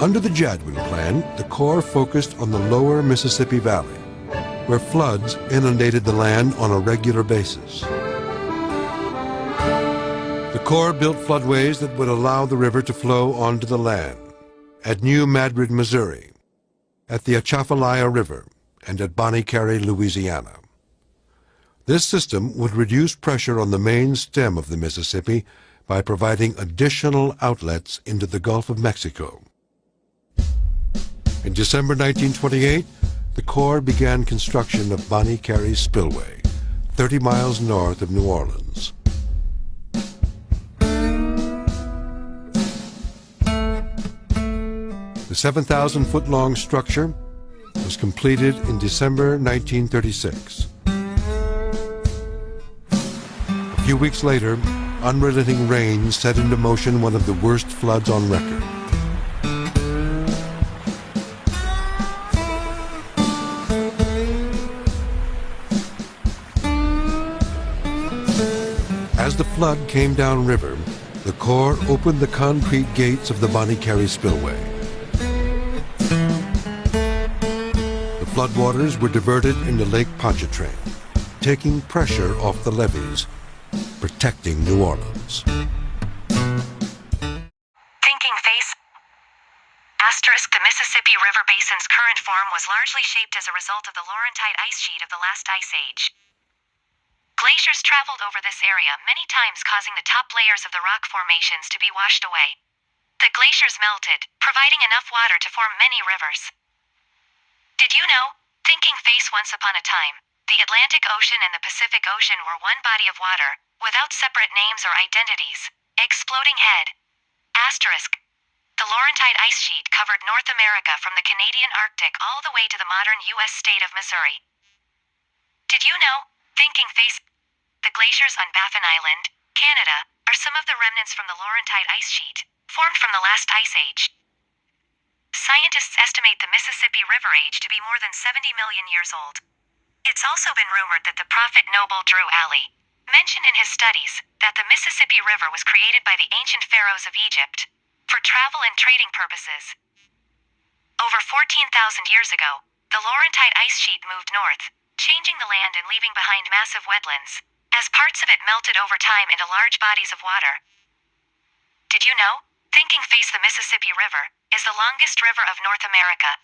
Under the Jadwin Plan, the Corps focused on the lower Mississippi Valley, where floods inundated the land on a regular basis. The Corps built floodways that would allow the river to flow onto the land at New Madrid, Missouri, at the Atchafalaya River, and at Bonnie Carey, Louisiana. This system would reduce pressure on the main stem of the Mississippi by providing additional outlets into the Gulf of Mexico. In December 1928, the Corps began construction of Bonnie Carey Spillway, 30 miles north of New Orleans. The 7,000-foot-long structure was completed in December 1936. A few weeks later, unrelenting rain set into motion one of the worst floods on record. As the flood came downriver, the Corps opened the concrete gates of the Bonnie Carey Spillway. The floodwaters were diverted into Lake Pontchartrain, taking pressure off the levees, protecting New Orleans. Thinking face. Asterisk, the Mississippi River Basin's current form was largely shaped as a result of the Laurentide ice sheet of the last ice age. Glaciers traveled over this area many times, causing the top layers of the rock formations to be washed away. The glaciers melted, providing enough water to form many rivers. Did you know? Thinking face, once upon a time, the Atlantic Ocean and the Pacific Ocean were one body of water, without separate names or identities. Exploding head. Asterisk. The Laurentide ice sheet covered North America from the Canadian Arctic all the way to the modern U.S. state of Missouri. Did you know? Thinking face. The glaciers on Baffin Island, Canada, are some of the remnants from the Laurentide ice sheet, formed from the last ice age. Scientists estimate the Mississippi River age to be more than 70 million years old. It's also been rumored that the prophet noble Drew Alley mentioned in his studies that the Mississippi River was created by the ancient pharaohs of Egypt for travel and trading purposes. Over 14,000 years ago, the Laurentide ice sheet moved north, changing the land and leaving behind massive wetlands, as parts of it melted over time into large bodies of water. Did you know? Thinking face, the Mississippi River is the longest river of North America,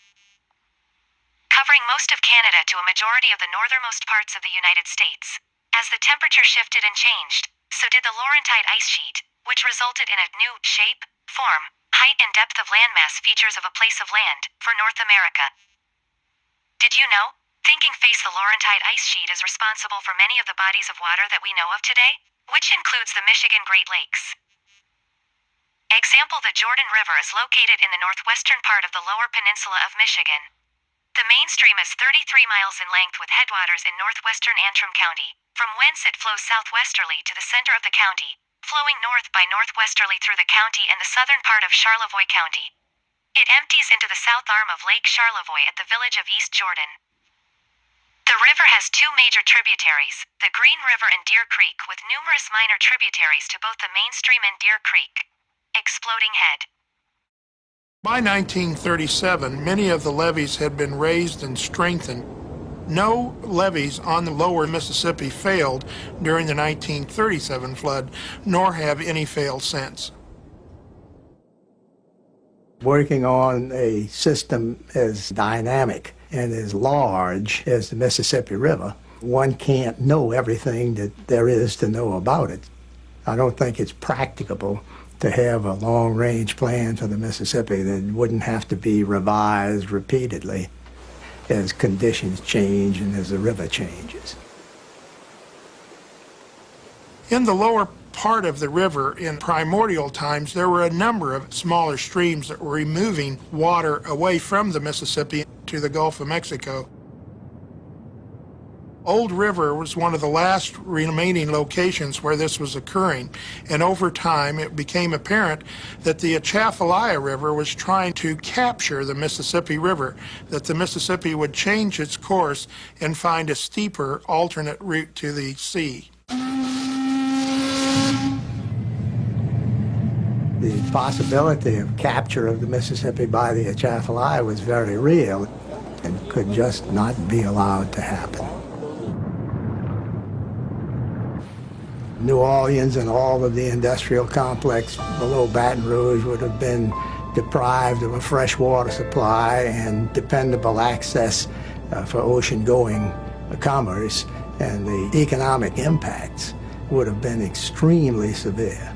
covering most of Canada to a majority of the northernmost parts of the United States. As the temperature shifted and changed, so did the Laurentide ice sheet, which resulted in a new shape, form, height and depth of landmass features of a place of land for North America. Did you know? Thinking face, the Laurentide ice sheet is responsible for many of the bodies of water that we know of today, which includes the Michigan Great Lakes. Example: the Jordan River is located in the northwestern part of the lower peninsula of Michigan. The main stream is 33 miles in length with headwaters in northwestern Antrim County, from whence it flows southwesterly to the center of the county, flowing north by northwesterly through the county and the southern part of Charlevoix County. It empties into the south arm of Lake Charlevoix at the village of East Jordan. The river has two major tributaries, the Green River and Deer Creek, with numerous minor tributaries to both the main stream and Deer Creek. Exploding head. By 1937, many of the levees had been raised and strengthened. No levees on the lower Mississippi failed during the 1937 flood, nor have any failed since. Working on a system as dynamic and as large as the Mississippi River, one can't know everything that there is to know about it. I don't think it's practicable to have a long-range plan for the Mississippi that wouldn't have to be revised repeatedly as conditions change and as the river changes. In the lower part of the river in primordial times, there were a number of smaller streams that were removing water away from the Mississippi to the Gulf of Mexico. Old River was one of the last remaining locations where this was occurring, and over time it became apparent that the Atchafalaya River was trying to capture the Mississippi River, that the Mississippi would change its course and find a steeper alternate route to the sea. The possibility of capture of the Mississippi by the Atchafalaya was very real and could just not be allowed to happen. New Orleans and all of the industrial complex below Baton Rouge would have been deprived of a fresh water supply and dependable access for ocean-going commerce, and the economic impacts would have been extremely severe.